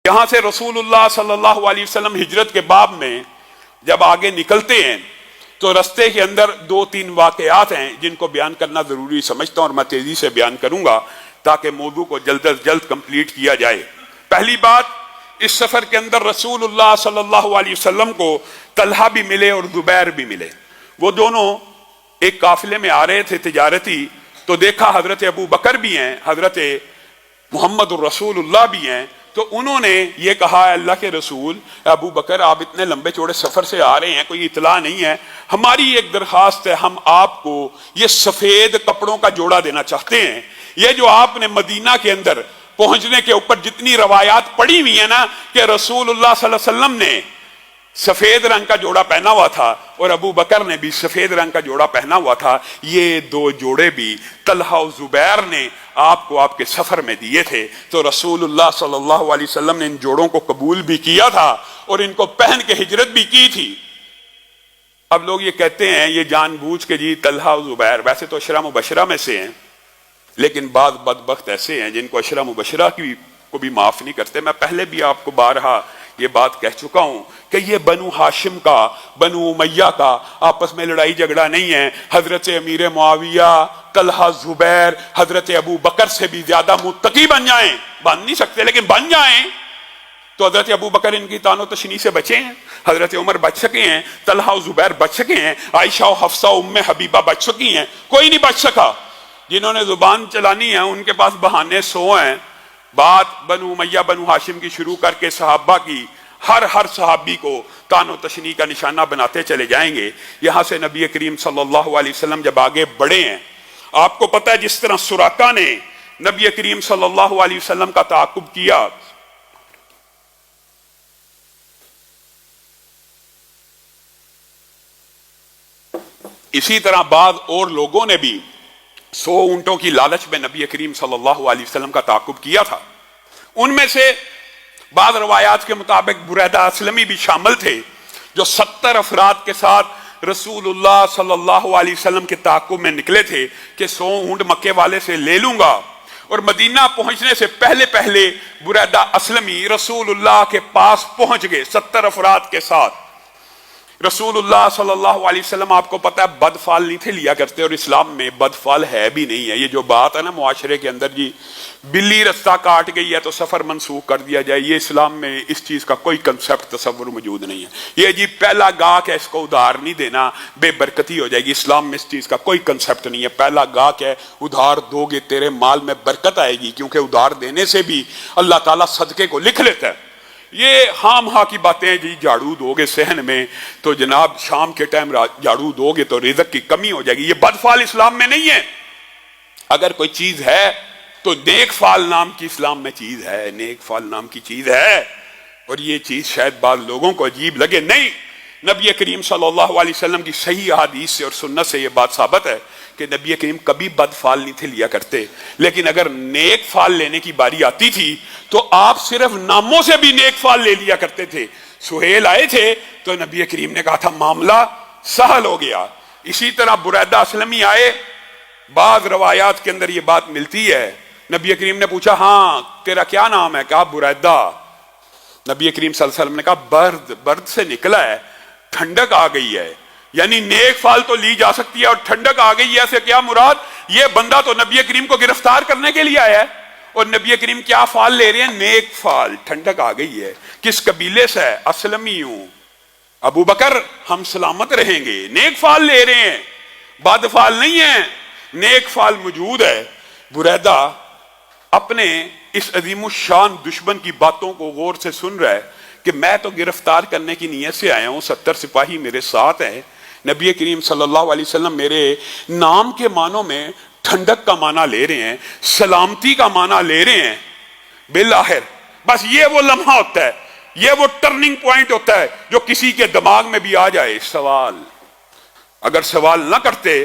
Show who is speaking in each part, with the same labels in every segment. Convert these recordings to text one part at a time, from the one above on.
Speaker 1: یہاں سے رسول اللہ صلی اللہ علیہ وسلم ہجرت کے باب میں جب آگے نکلتے ہیں تو رستے کے اندر 2-3 واقعات ہیں جن کو بیان کرنا ضروری سمجھتا ہوں، اور میں تیزی سے بیان کروں گا تاکہ موضوع کو جلد از جلد کمپلیٹ کیا جائے۔ پہلی بات، اس سفر کے اندر رسول اللہ صلی اللہ علیہ وسلم کو طلحہ بھی ملے اور زبیر بھی ملے۔ وہ دونوں ایک قافلے میں آ رہے تھے تجارتی، تو دیکھا حضرت ابو بکر بھی ہیں، حضرت محمد الرسول اللہ بھی ہیں، تو انہوں نے یہ کہا، اللہ کے رسول ابو بکر آپ اتنے لمبے چوڑے سفر سے آ رہے ہیں، کوئی اطلاع نہیں ہے، ہماری ایک درخواست ہے، ہم آپ کو یہ سفید کپڑوں کا جوڑا دینا چاہتے ہیں۔ یہ جو آپ نے مدینہ کے اندر پہنچنے کے اوپر جتنی روایات پڑی ہوئی ہیں نا کہ رسول اللہ صلی اللہ علیہ وسلم نے سفید رنگ کا جوڑا پہنا ہوا تھا اور ابو بکر نے بھی سفید رنگ کا جوڑا پہنا ہوا تھا، یہ 2 جوڑے بھی طلحہ و زبیر نے آپ کو آپ کے سفر میں دیے تھے، تو رسول اللہ صلی اللہ علیہ وسلم نے ان جوڑوں کو قبول بھی کیا تھا اور ان کو پہن کے ہجرت بھی کی تھی۔ اب لوگ یہ کہتے ہیں یہ جان بوجھ کے جی طلحہ و زبیر ویسے تو عشرہ مبشرہ میں سے ہیں، لیکن بعض بدبخت ایسے ہیں جن کو عشرہ مبشرہ کو بھی معاف نہیں کرتے۔ میں پہلے بھی آپ کو بارہا یہ بات کہہ چکا ہوں کہ یہ بنو ہاشم کا، بنو امیہ کا آپس میں لڑائی جھگڑا نہیں ہے۔ حضرت امیر معاویہ، طلحہ، زبیر حضرت ابو بکر سے بھی زیادہ متقی بن جائیں، بن نہیں سکتے لیکن بن جائیں، تو حضرت ابو بکر ان کی طعن و تشنیع سے بچے ہیں، حضرت عمر بچ سکے ہیں، طلحہ و زبیر بچ سکے ہیں، عائشہ و حفصہ ام حبیبہ بچ سکی ہیں، کوئی نہیں بچ سکا۔ جنہوں نے زبان چلانی ہے ان کے پاس بہانے 100 ہیں۔ بات بنو امیہ بنو ہاشم کی شروع کر کے صحابہ کی، ہر صحابی کو طعن و تشنیع کا نشانہ بناتے چلے جائیں گے۔ یہاں سے نبی کریم صلی اللہ علیہ وسلم جب آگے بڑھے ہیں، آپ کو پتہ ہے جس طرح سراقہ نے نبی کریم صلی اللہ علیہ وسلم کا تعاقب کیا، اسی طرح بعض اور لوگوں نے بھی 100 اونٹوں کی لالچ میں نبی کریم صلی اللہ علیہ وسلم کا تعاقب کیا تھا۔ ان میں سے بعض روایات کے مطابق بریدہ اسلمی بھی شامل تھے جو 70 افراد کے ساتھ رسول اللہ صلی اللہ علیہ وسلم کے تعاقب میں نکلے تھے کہ 100 اونٹ مکے والے سے لے لوں گا، اور مدینہ پہنچنے سے پہلے بریدہ اسلمی رسول اللہ کے پاس پہنچ گئے 70 افراد کے ساتھ۔ رسول اللہ صلی اللہ علیہ وسلم آپ کو پتہ ہے بدفال نہیں تھے لیا کرتے، اور اسلام میں بدفال ہے بھی نہیں ہے۔ یہ جو بات ہے نا معاشرے کے اندر جی بلی رستہ کاٹ گئی ہے تو سفر منسوخ کر دیا جائے، یہ اسلام میں اس چیز کا کوئی کنسپٹ تصور موجود نہیں ہے۔ یہ جی پہلا گاہک ہے اس کو ادھار نہیں دینا، بے برکتی ہو جائے گی، اسلام میں اس چیز کا کوئی کنسپٹ نہیں ہے۔ پہلا گاہک ہے، ادھار دو گے تیرے مال میں برکت آئے گی، کیونکہ ادھار دینے سے بھی اللہ تعالیٰ صدقے کو لکھ لیتا ہے۔ یہ ہام ہاں کی باتیں جی جھاڑو دو گے صحن میں تو جناب شام کے ٹائم جھاڑو دو گے تو رزق کی کمی ہو جائے گی، یہ بدفال اسلام میں نہیں ہے۔ اگر کوئی چیز ہے تو نیک فال نام کی اسلام میں چیز ہے، نیک فال نام کی چیز ہے، اور یہ چیز شاید بعض لوگوں کو عجیب لگے، نہیں، نبی کریم صلی اللہ علیہ وسلم کی صحیح احادیث سے اور سنت سے یہ بات ثابت ہے کہ نبی کریم کبھی بد فال نہیں تھے لیا کرتے، لیکن اگر نیک فال لینے کی باری آتی تھی تو آپ صرف ناموں سے بھی نیک فال لے لیا کرتے تھے۔ سہیل آئے تھے تو نبی کریم نے کہا تھا معاملہ سہل ہو گیا۔ اسی طرح بریدہ اسلمی آئے، بعض روایات کے اندر یہ بات ملتی ہے، نبی کریم نے پوچھا ہاں تیرا کیا نام ہے؟ کہا بریدہ۔ نبی کریم صلی اللہ علیہ وسلم نے کہا برد سے نکلا ہے، ٹھنڈک آ گئی ہے، یعنی نیک فال تو لی جا سکتی ہے اور ٹھنڈک آ گئی ہے، سے کیا مراد؟ یہ بندہ تو نبی کریم کو گرفتار کرنے کے لیے آیا ہے، اور نبی کریم کیا فال لے رہے ہیں؟ نیک فال، ٹھنڈک آ گئی ہے۔ کس قبیلے سے ہے؟ اسلمی ہوں۔ ابو بکر ہم سلامت رہیں گے، نیک فال لے رہے ہیں، بد فال نہیں ہے، نیک فال موجود ہے۔ بریدہ اپنے اس عظیم الشان دشمن کی باتوں کو غور سے سن رہا ہے کہ میں تو گرفتار کرنے کی نیت سے آیا ہوں، 70 سپاہی میرے ساتھ ہیں، نبی کریم صلی اللہ علیہ وسلم میرے نام کے معنوں میں ٹھنڈک کا معنی لے رہے ہیں، سلامتی کا معنی لے رہے ہیں۔ بالآخر بس یہ وہ لمحہ ہوتا ہے، یہ وہ ٹرننگ پوائنٹ ہوتا ہے جو کسی کے دماغ میں بھی آ جائے سوال۔ اگر سوال نہ کرتے،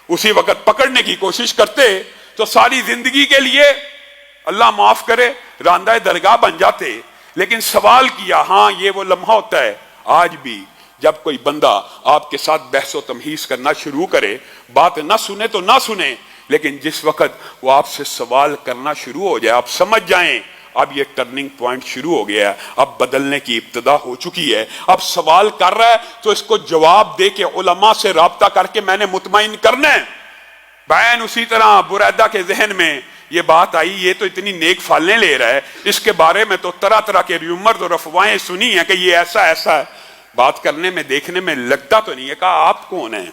Speaker 1: اسی وقت پکڑنے کی کوشش کرتے تو ساری زندگی کے لیے اللہ معاف کرے راندہ درگاہ بن جاتے، لیکن سوال کیا۔ ہاں یہ وہ لمحہ ہوتا ہے آج بھی جب کوئی بندہ آپ کے ساتھ بحث و تمہیز کرنا شروع کرے، بات نہ سنے تو نہ سنے، لیکن جس وقت وہ آپ سے سوال کرنا شروع ہو جائے، آپ سمجھ جائیں اب یہ ٹرننگ پوائنٹ شروع ہو گیا ہے, اب بدلنے کی ابتدا ہو چکی ہے. اب سوال کر رہا ہے تو اس کو جواب دے کے علماء سے رابطہ کر کے میں نے مطمئن کرنا ہے. بین اسی طرح بریدہ کے ذہن میں یہ بات آئی, یہ تو اتنی نیک فالیں لے رہا ہے, اس کے بارے میں تو طرح طرح کے ریومرز اور افواہیں سنی ہیں کہ یہ ایسا ایسا ہے. بات کرنے میں دیکھنے میں لگتا تو نہیں ہے. کہا آپ کون ہیں,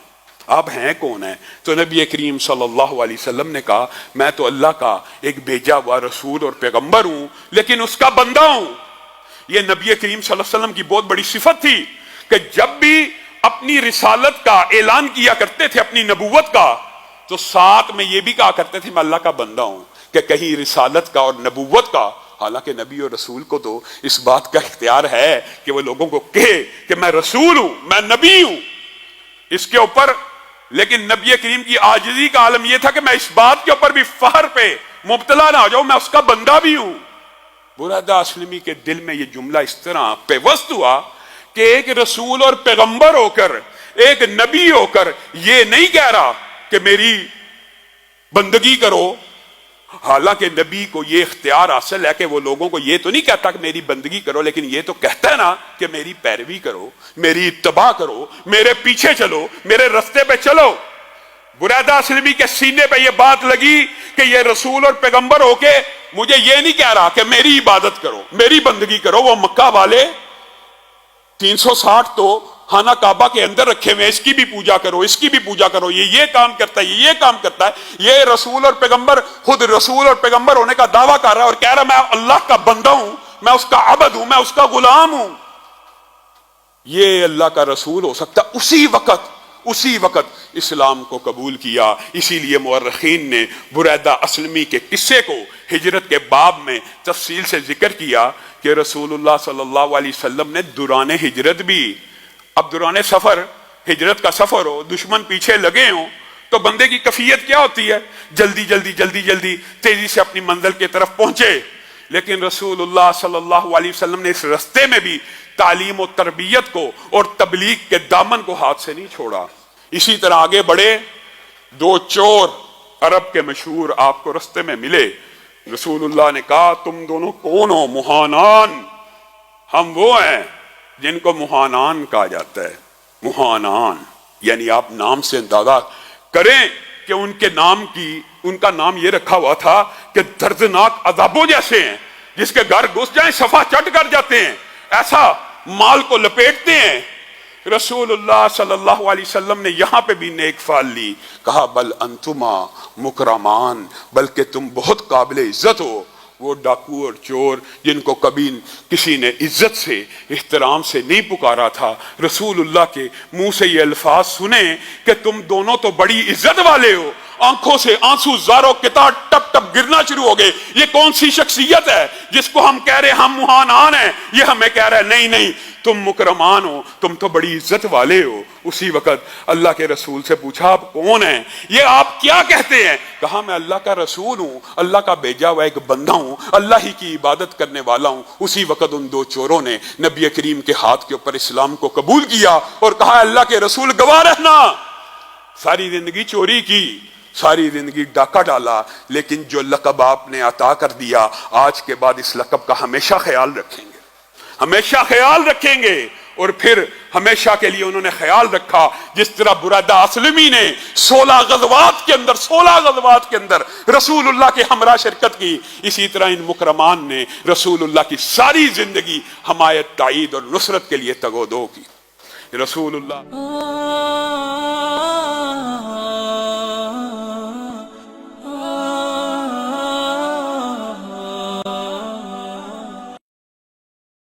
Speaker 1: آپ ہیں کون ہیں؟ تو نبی کریم صلی اللہ علیہ وسلم نے کہا میں تو اللہ کا ایک بھیجا ہوا رسول اور پیغمبر ہوں, لیکن اس کا بندہ ہوں. یہ نبی کریم صلی اللہ علیہ وسلم کی بہت بڑی صفت تھی کہ جب بھی اپنی رسالت کا اعلان کیا کرتے تھے, اپنی نبوت کا, تو ساتھ میں یہ بھی کہا کرتے تھے میں اللہ کا بندہ ہوں. کہ کہیں رسالت کا اور نبوت کا, حالانکہ نبی اور رسول کو تو اس بات کا اختیار ہے کہ وہ لوگوں کو کہے کہ میں رسول ہوں, میں نبی ہوں, اس کے اوپر. لیکن نبی کریم کی عاجزی کا عالم یہ تھا کہ میں اس بات کے اوپر بھی فخر پہ مبتلا نہ ہو جاؤں, میں اس کا بندہ بھی ہوں. بریدہ اسلمی کے دل میں یہ جملہ اس طرح پیوست ہوا کہ ایک رسول اور پیغمبر ہو کر, ایک نبی ہو کر یہ نہیں کہہ رہا کہ میری بندگی کرو. حالانکہ نبی کو یہ اختیار حاصل ہے کہ وہ لوگوں کو یہ تو نہیں کہتا کہ میری بندگی کرو, لیکن یہ تو کہتا ہے نا کہ میری پیروی کرو, میری اتباع کرو, میرے پیچھے چلو, میرے رستے پہ چلو. بریدہ اسلمی کے سینے پہ یہ بات لگی کہ یہ رسول اور پیغمبر ہو کے مجھے یہ نہیں کہہ رہا کہ میری عبادت کرو, میری بندگی کرو. وہ مکہ والے 360 تو خانہ کعبہ کے اندر رکھے ہوئے, اس کی بھی پوجا کرو, اس کی بھی پوجا کرو, یہ کام کرتا ہے, یہ کام کرتا ہے. یہ رسول اور پیغمبر خود رسول اور پیغمبر ہونے کا دعویٰ کر رہا ہے اور کہہ رہا میں اللہ کا بندہ ہوں, میں اس کا عبد ہوں, میں اس کا غلام ہوں. یہ اللہ کا رسول ہو سکتا. اسی وقت اسلام کو قبول کیا. اسی لیے مورخین نے بریدہ اسلمی کے قصے کو ہجرت کے باب میں تفصیل سے ذکر کیا کہ رسول اللہ صلی اللہ علیہ وسلم نے دوران ہجرت بھی, اب دوران سفر, ہجرت کا سفر ہو, دشمن پیچھے لگے ہوں, تو بندے کی کیفیت کیا ہوتی ہے؟ جلدی تیزی سے اپنی منزل کی طرف پہنچے. لیکن رسول اللہ صلی اللہ علیہ وسلم نے اس رستے میں بھی تعلیم و تربیت کو اور تبلیغ کے دامن کو ہاتھ سے نہیں چھوڑا. اسی طرح آگے بڑھے, 2 چور عرب کے مشہور آپ کو رستے میں ملے. رسول اللہ نے کہا تم دونوں کون ہو؟ مہانان. ہم وہ ہیں جن کو مہانان کہا جاتا ہے. مہانان یعنی آپ نام سے اندازہ کریں کہ ان کا نام یہ رکھا ہوا تھا کہ دردناک عذابوں جیسے ہیں, جس کے گھر گھس جائیں صفا چٹ کر جاتے ہیں, ایسا مال کو لپیٹتے ہیں. رسول اللہ صلی اللہ علیہ وسلم نے یہاں پہ بھی نیک فال لی. کہا بل انتما مکرمان, بلکہ تم بہت قابل عزت ہو. وہ ڈاکو اور چور جن کو کبھی کسی نے عزت سے احترام سے نہیں پکارا تھا, رسول اللہ کے منہ سے یہ الفاظ سنیں کہ تم دونوں تو بڑی عزت والے ہو, آنکھوں سے آنسو زاروں قطار ٹپ ٹپ گرنا شروع ہو گئے. یہ کون سی شخصیت ہے جس کو ہم کہہ رہے ہم مہانان ہیں, یہ ہمیں کہہ رہا ہے نہیں تم مکرمان ہو, تم تو بڑی عزت والے ہو. اسی وقت اللہ کے رسول سے پوچھا آپ کون ہیں, یہ آپ کیا کہتے ہیں؟ کہا میں اللہ کا رسول ہوں, اللہ کا بھیجا ہوا ایک بندہ ہوں, اللہ ہی کی عبادت کرنے والا ہوں. اسی وقت ان 2 چوروں نے نبی کریم کے ہاتھ کے اوپر اسلام کو قبول کیا اور کہا اللہ کے رسول گواہ رہنا. ساری زندگی چوری کی, ساری زندگی ڈاکہ ڈالا, لیکن جو لقب آپ نے عطا کر دیا آج کے بعد اس لقب کا ہمیشہ خیال رکھیں گے, ہمیشہ خیال رکھیں گے. اور پھر ہمیشہ کے لیے انہوں نے خیال رکھا, جس طرح بریدہ اسلمی نے 16 غزوات کے اندر رسول اللہ کے ہمراہ شرکت کی, اسی طرح ان مکرمان نے رسول اللہ کی ساری زندگی حمایت, تائید اور نصرت کے لیے تگ و دو کی. رسول اللہ